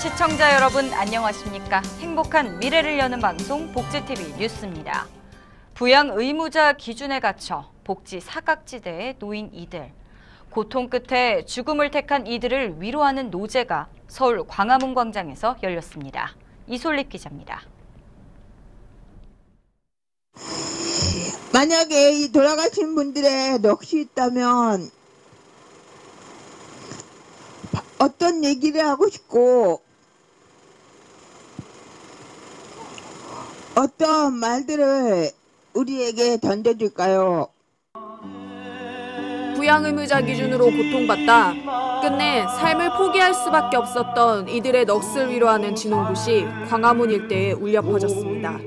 시청자 여러분 안녕하십니까? 행복한 미래를 여는 방송 복지TV 뉴스입니다. 부양 의무자 기준에 갇혀 복지 사각지대에 놓인 이들. 고통 끝에 죽음을 택한 이들을 위로하는 노제가 서울 광화문 광장에서 열렸습니다. 이솔립 기자입니다. 만약에 이 돌아가신 분들의 넋이 있다면 어떤 얘기를 하고 싶고 어떤 말들을 우리에게 던져줄까요? 부양 의무자 기준으로 고통받다 끝내 삶을 포기할 수밖에 없었던 이들의 넋을 위로하는 진홍굿이 광화문 일대에 울려 퍼졌습니다.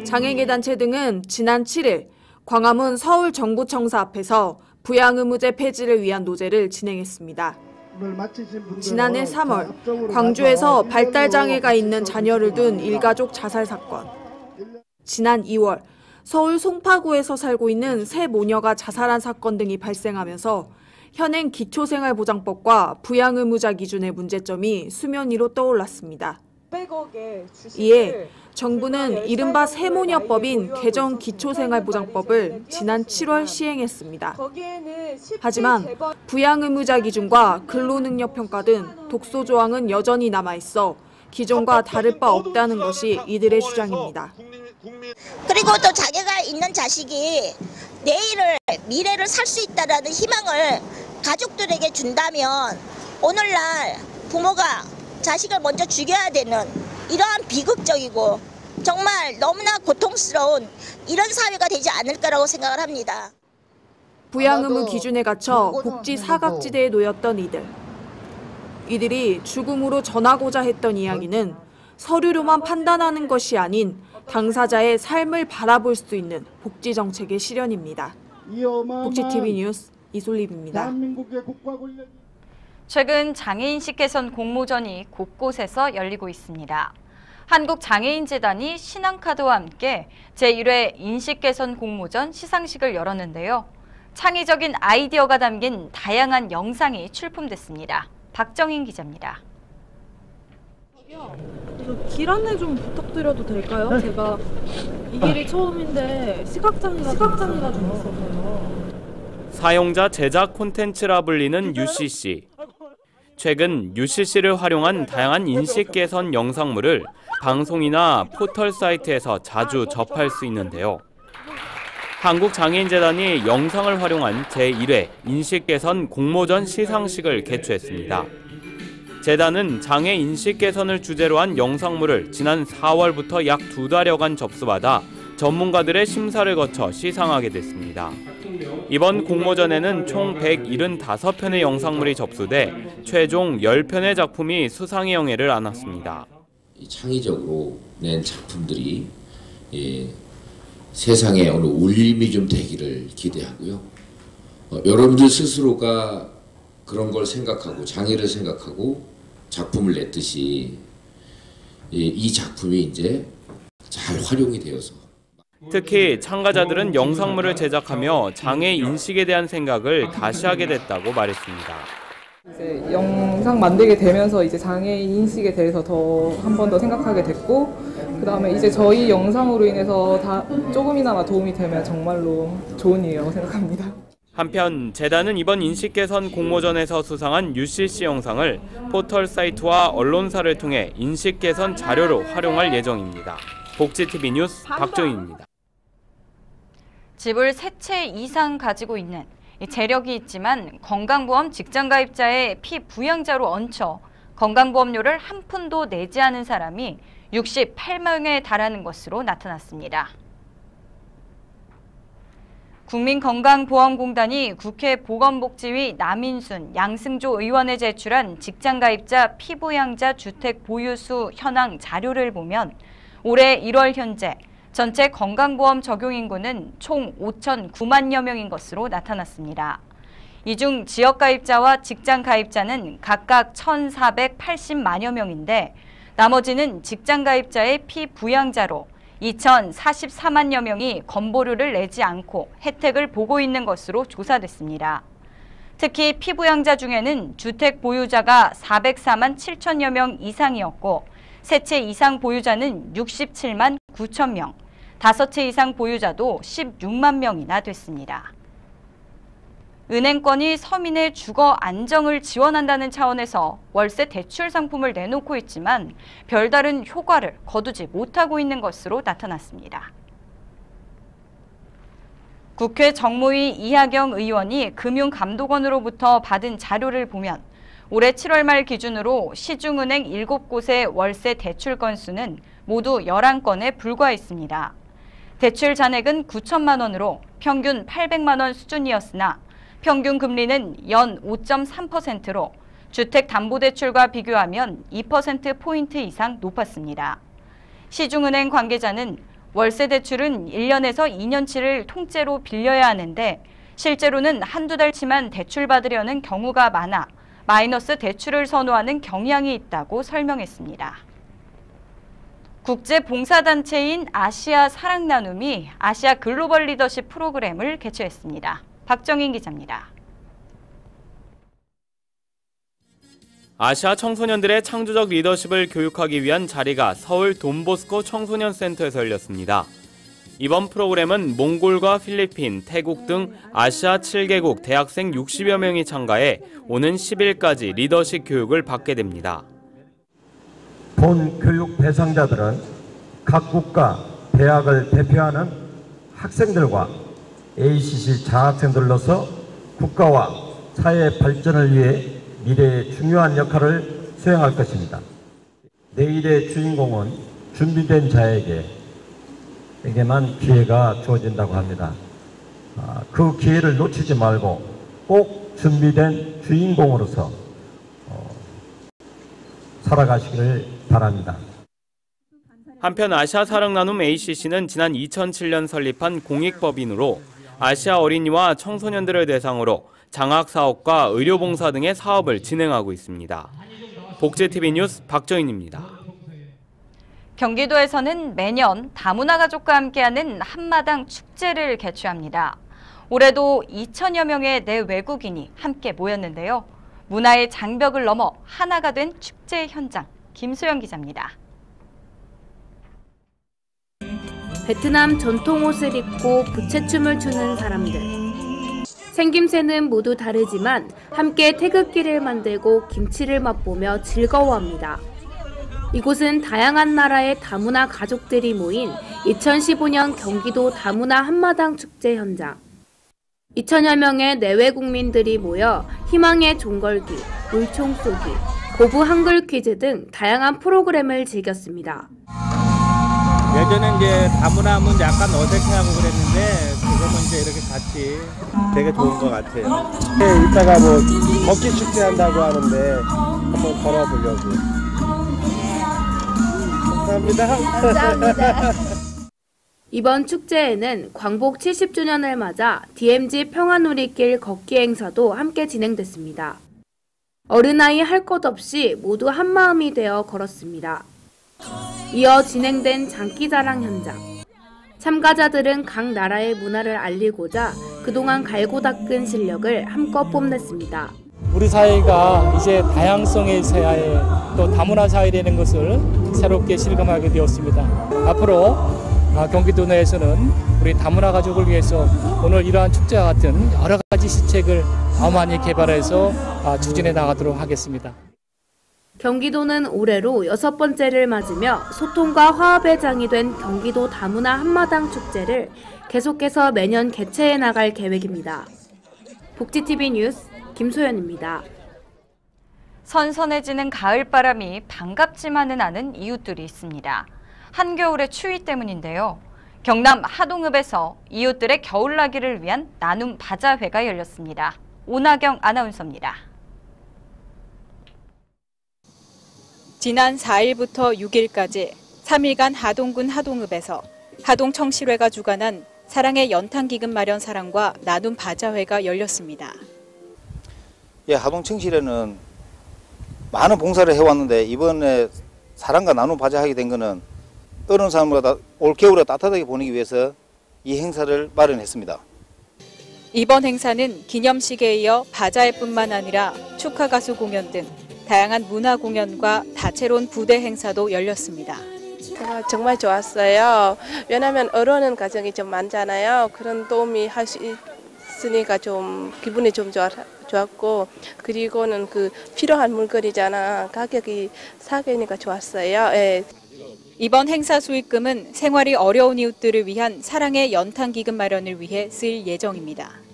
장애인단체 등은 지난 7일 광화문 서울정부청사 앞에서 부양 의무제 폐지를 위한 노제를 진행했습니다. 지난해 3월 광주에서 발달장애가 있는 자녀를 둔 일가족 자살 사건. 지난 2월 서울 송파구에서 살고 있는 세 모녀가 자살한 사건 등이 발생하면서 현행 기초생활보장법과 부양 의무자 기준의 문제점이 수면 위로 떠올랐습니다. 이에 정부는 이른바 세모녀법인 개정 기초생활보장법을 지난 7월 시행했습니다. 하지만 부양 의무자 기준과 근로능력평가 등 독소 조항은 여전히 남아있어 기존과 다를 바 없다는 것이 이들의 주장입니다. 그리고 또 자기가 있는 자식이 미래를 살 수 있다는 희망을 가족들에게 준다면 오늘날 부모가 자식을 먼저 죽여야 되는 이러한 비극적이고 정말 너무나 고통스러운 이런 사회가 되지 않을까라고 생각을 합니다. 부양 의무 기준에 갇혀 복지 사각지대에 놓였던 이들. 이들이 죽음으로 전하고자 했던 이야기는 서류로만 판단하는 것이 아닌 당사자의 삶을 바라볼 수 있는 복지 정책의 실현입니다. 복지TV 뉴스 이솔립입니다. 최근 장애인식 개선 공모전이 곳곳에서 열리고 있습니다. 한국장애인재단이 신한카드와 함께 제1회 인식 개선 공모전 시상식을 열었는데요. 창의적인 아이디어가 담긴 다양한 영상이 출품됐습니다. 박정인 기자입니다. 길 안내 좀 부탁드려도 될까요? 제가 이 길이 처음인데 시각장애가 좀 있어서요. 사용자 제작 콘텐츠라 불리는 UCC. 최근 UCC를 활용한 다양한 인식 개선 영상물을 방송이나 포털 사이트에서 자주 접할 수 있는데요. 한국장애인재단이 영상을 활용한 제1회 인식 개선 공모전 시상식을 개최했습니다. 재단은 장애 인식 개선을 주제로 한 영상물을 지난 4월부터 약 2달여간 접수받아 전문가들의 심사를 거쳐 시상하게 됐습니다. 이번 공모전에는 총 175편의 영상물이 접수돼 최종 10편의 작품이 수상의 영예를 안았습니다. 창의적으로 낸 작품들이 세상에 어느 울림이 좀 되기를 기대하고요. 여러분들 스스로가 그런 걸 생각하고 장애를 생각하고 작품을 냈듯이 이 작품이 이제 잘 활용이 되어서 특히 참가자들은 영상물을 제작하며 장애 인식에 대한 생각을 다시 하게 됐다고 말했습니다. 이제 영상 만들게 되면서 이제 장애인 인식에 대해서 한 번 더 생각하게 됐고, 그다음에 이제 저희 영상으로 인해서 조금이나마 도움이 되면 정말로 좋은 일이라고 생각합니다. 한편 재단은 이번 인식 개선 공모전에서 수상한 UCC 영상을 포털 사이트와 언론사를 통해 인식 개선 자료로 활용할 예정입니다. 복지TV 뉴스 박정희입니다. 집을 3채 이상 가지고 있는 재력이 있지만 건강보험 직장가입자의 피부양자로 얹혀 건강보험료를 한 푼도 내지 않은 사람이 68명에 달하는 것으로 나타났습니다. 국민건강보험공단이 국회 보건복지위 남인순, 양승조 의원에 제출한 직장가입자 피부양자 주택 보유수 현황 자료를 보면 올해 1월 현재 전체 건강보험 적용 인구는 총 5,009만여 명인 것으로 나타났습니다. 이 중 지역가입자와 직장가입자는 각각 1,480만여 명인데 나머지는 직장가입자의 피부양자로 2,044만여 명이 건보료를 내지 않고 혜택을 보고 있는 것으로 조사됐습니다. 특히 피부양자 중에는 주택 보유자가 404만 7천여 명 이상이었고 세 채 이상 보유자는 67만 9천 명, 5채 이상 보유자도 16만 명이나 됐습니다. 은행권이 서민의 주거 안정을 지원한다는 차원에서 월세 대출 상품을 내놓고 있지만 별다른 효과를 거두지 못하고 있는 것으로 나타났습니다. 국회 정무위 이하경 의원이 금융감독원으로부터 받은 자료를 보면 올해 7월 말 기준으로 시중은행 7곳의 월세 대출 건수는 모두 11건에 불과했습니다. 대출 잔액은 9천만 원으로 평균 800만 원 수준이었으나 평균 금리는 연 5.3%로 주택담보대출과 비교하면 2%포인트 이상 높았습니다. 시중은행 관계자는 월세 대출은 1년에서 2년치를 통째로 빌려야 하는데 실제로는 한두 달치만 대출받으려는 경우가 많아 마이너스 대출을 선호하는 경향이 있다고 설명했습니다. 국제봉사단체인 아시아 사랑나눔이 아시아 글로벌 리더십 프로그램을 개최했습니다. 박정인 기자입니다. 아시아 청소년들의 창조적 리더십을 교육하기 위한 자리가 서울 돈보스코 청소년 센터에서 열렸습니다. 이번 프로그램은 몽골과 필리핀, 태국 등 아시아 7개국 대학생 60여 명이 참가해 오는 10일까지 리더십 교육을 받게 됩니다. 본 교육 대상자들은 각 국가, 대학을 대표하는 학생들과 ACC 장학생들로서 국가와 사회 발전을 위해 미래의 중요한 역할을 수행할 것입니다. 내일의 주인공은 준비된 자에게만 기회가 주어진다고 합니다. 그 기회를 놓치지 말고 꼭 준비된 주인공으로서 살아가시기를 바랍니다. 한편 아시아 사랑나눔 ACC는 지난 2007년 설립한 공익법인으로 아시아 어린이와 청소년들을 대상으로 장학사업과 의료봉사 등의 사업을 진행하고 있습니다. 복지TV 뉴스 박정인입니다. 경기도에서는 매년 다문화 가족과 함께하는 한마당 축제를 개최합니다. 올해도 2천여 명의 내외국인이 함께 모였는데요. 문화의 장벽을 넘어 하나가 된 축제 현장, 김소영 기자입니다. 베트남 전통 옷을 입고 부채춤을 추는 사람들. 생김새는 모두 다르지만 함께 태극기를 만들고 김치를 맛보며 즐거워합니다. 이곳은 다양한 나라의 다문화 가족들이 모인 2015년 경기도 다문화 한마당 축제 현장. 2천여 명의 내외 국민들이 모여 희망의 종걸기, 물총 쏘기, 고부 한글 퀴즈 등 다양한 프로그램을 즐겼습니다. 예전에 이제 다문화 하면 약간 어색해하고 그랬는데 지금은 이제 이렇게 같이 되게 좋은 것 같아요. 이따가 뭐 걷기 축제 한다고 하는데 한번 걸어보려고. 감사합니다. 이번 축제에는 광복 70주년을 맞아 DMZ 평화누리길 걷기 행사도 함께 진행됐습니다. 어른아이 할 것 없이 모두 한마음이 되어 걸었습니다. 이어 진행된 장기자랑 현장. 참가자들은 각 나라의 문화를 알리고자 그동안 갈고 닦은 실력을 한껏 뽐냈습니다. 우리 사회가 이제 다양성의 사회, 또 다문화 사회라는 것을 새롭게 실감하게 되었습니다. 앞으로 경기도 내에서는 우리 다문화 가족을 위해서 오늘 이러한 축제와 같은 여러 가지 시책을 많이 개발해서 추진해 나가도록 하겠습니다. 경기도는 올해로 6번째를 맞으며 소통과 화합의 장이 된 경기도 다문화 한마당 축제를 계속해서 매년 개최해 나갈 계획입니다. 복지TV 뉴스 김소연입니다. 선선해지는 가을바람이 반갑지만은 않은 이웃들이 있습니다. 한겨울의 추위 때문인데요. 경남 하동읍에서 이웃들의 겨울나기를 위한 나눔 바자회가 열렸습니다. 오나경 아나운서입니다. 지난 4일부터 6일까지 3일간 하동군 하동읍에서 하동청실회가 주관한 사랑의 연탄기금 마련 사랑과 나눔 바자회가 열렸습니다. 예, 하동청실회는 많은 봉사를 해왔는데 이번에 사랑과 나눔 바자하게 된 것은 어느 사람보다 올 겨울에 따뜻하게 보내기 위해서 이 행사를 마련했습니다. 이번 행사는 기념식에 이어 바자회뿐만 아니라 축하 가수 공연 등 다양한 문화 공연과 다채로운 부대 행사도 열렸습니다. 정말 좋았어요. 왜냐하면 어려운 과정이 좀 많잖아요. 그런 도움이 할 수 있으니까 좀 기분이 좀 좋았고, 그리고는 그 필요한 물건이잖아. 가격이 싸게니까 좋았어요. 예. 이번 행사 수익금은 생활이 어려운 이웃들을 위한 사랑의 연탄 기금 마련을 위해 쓰일 예정입니다.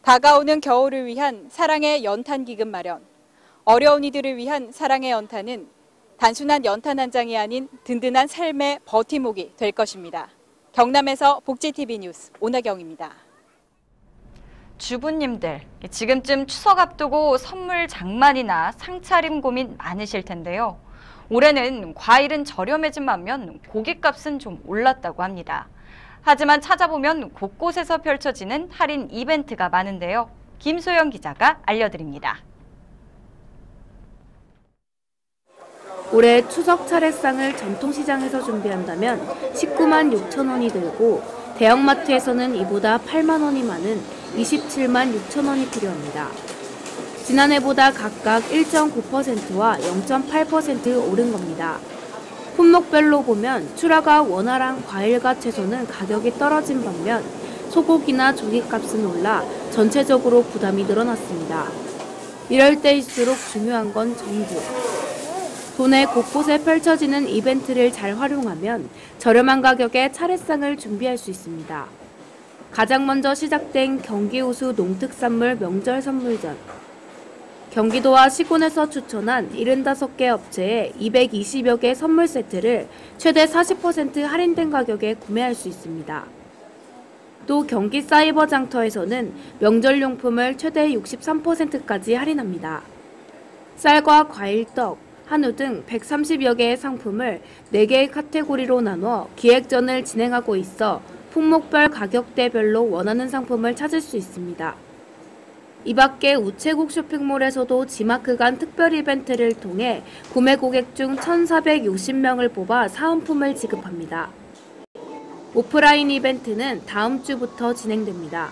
다가오는 겨울을 위한 사랑의 연탄 기금 마련. 어려운 이들을 위한 사랑의 연탄은 단순한 연탄 한 장이 아닌 든든한 삶의 버팀목이 될 것입니다. 경남에서 복지TV 뉴스 오나경입니다. 주부님들, 지금쯤 추석 앞두고 선물 장만이나 상차림 고민 많으실 텐데요. 올해는 과일은 저렴해진 반면 고깃값은 좀 올랐다고 합니다. 하지만 찾아보면 곳곳에서 펼쳐지는 할인 이벤트가 많은데요. 김소영 기자가 알려드립니다. 올해 추석 차례상을 전통시장에서 준비한다면 19만 6천 원이 들고 대형마트에서는 이보다 8만 원이 많은 27만 6천 원이 필요합니다. 지난해보다 각각 1.9%와 0.8% 오른 겁니다. 품목별로 보면 추라가 원활한 과일과 채소는 가격이 떨어진 반면 소고기나 조기값은 올라 전체적으로 부담이 늘어났습니다. 이럴 때일수록 중요한 건 정부. 도내 곳곳에 펼쳐지는 이벤트를 잘 활용하면 저렴한 가격에 차례상을 준비할 수 있습니다. 가장 먼저 시작된 경기우수 농특산물 명절 선물전. 경기도와 시군에서 추천한 75개 업체에 220여 개 선물 세트를 최대 40% 할인된 가격에 구매할 수 있습니다. 또 경기 사이버 장터에서는 명절용품을 최대 63%까지 할인합니다. 쌀과 과일, 떡, 한우 등 130여 개의 상품을 4개의 카테고리로 나눠 기획전을 진행하고 있어 품목별 가격대별로 원하는 상품을 찾을 수 있습니다. 이 밖에 우체국 쇼핑몰에서도 지마크 간 특별 이벤트를 통해 구매 고객 중 1,460명을 뽑아 사은품을 지급합니다. 오프라인 이벤트는 다음 주부터 진행됩니다.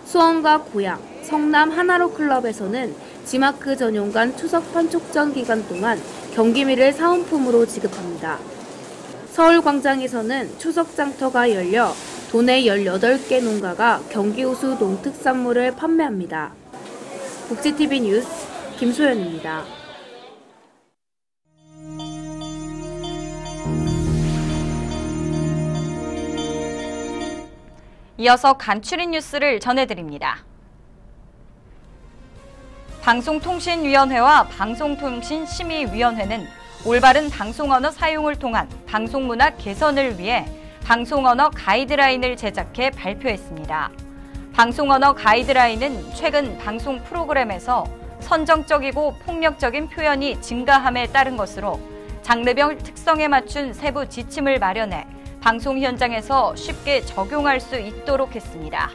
수원과 고양, 성남 하나로 클럽에서는 지마크 전용관 추석 판촉전 기간 동안 경기미를 사은품으로 지급합니다. 서울광장에서는 추석 장터가 열려 도내 18개 농가가 경기우수 농특산물을 판매합니다. 복지TV 뉴스 김소연입니다. 이어서 간추린 뉴스를 전해드립니다. 방송통신위원회와 방송통신심의위원회는 올바른 방송언어 사용을 통한 방송문화 개선을 위해 방송언어 가이드라인을 제작해 발표했습니다. 방송언어 가이드라인은 최근 방송 프로그램에서 선정적이고 폭력적인 표현이 증가함에 따른 것으로 장르별 특성에 맞춘 세부 지침을 마련해 방송 현장에서 쉽게 적용할 수 있도록 했습니다.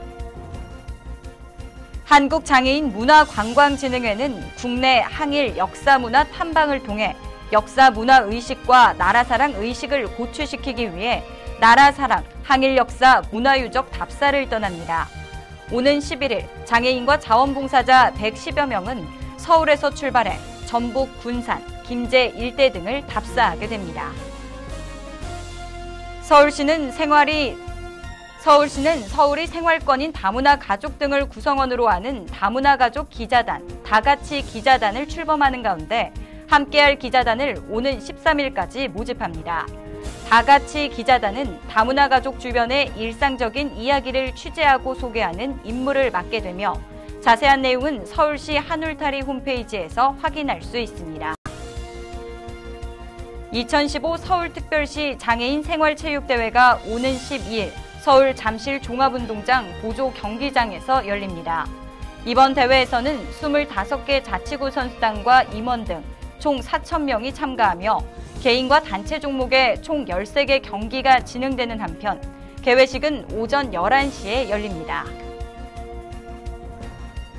한국장애인문화관광진흥회는 국내 항일 역사문화 탐방을 통해 역사문화의식과 나라사랑의식을 고취시키기 위해 나라사랑, 항일역사, 문화유적 답사를 떠납니다. 오는 11일 장애인과 자원봉사자 110여 명은 서울에서 출발해 전북, 군산, 김제 일대 등을 답사하게 됩니다. 서울시는 서울이 생활권인 다문화 가족 등을 구성원으로 하는 다문화 가족 기자단, 다같이 기자단을 출범하는 가운데 함께할 기자단을 오는 13일까지 모집합니다. 다같이 기자단은 다문화 가족 주변의 일상적인 이야기를 취재하고 소개하는 임무를 맡게 되며 자세한 내용은 서울시 한울타리 홈페이지에서 확인할 수 있습니다. 2015 서울특별시 장애인 생활체육대회가 오는 12일 서울 잠실 종합운동장 보조 경기장에서 열립니다. 이번 대회에서는 25개 자치구 선수단과 임원 등 총 4,000명이 참가하며 개인과 단체 종목의 총 13개 경기가 진행되는 한편 개회식은 오전 11시에 열립니다.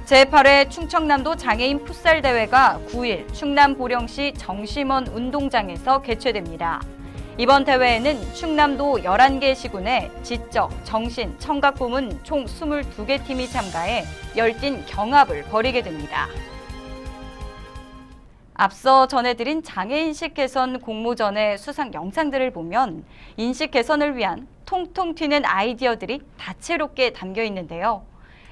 제8회 충청남도 장애인 풋살대회가 9일 충남 보령시 정심원 운동장에서 개최됩니다. 이번 대회에는 충남도 11개 시군의 지적, 정신, 청각 부문 총 22개 팀이 참가해 열띤 경합을 벌이게 됩니다. 앞서 전해드린 장애인식 개선 공모전의 수상 영상들을 보면 인식 개선을 위한 통통 튀는 아이디어들이 다채롭게 담겨 있는데요.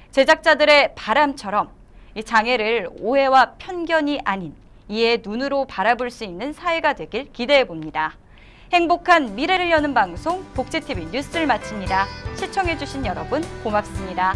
제작자들의 바람처럼 이 장애를 오해와 편견이 아닌 이해의 눈으로 바라볼 수 있는 사회가 되길 기대해 봅니다. 행복한 미래를 여는 방송 복지TV 뉴스를 마칩니다. 시청해주신 여러분 고맙습니다.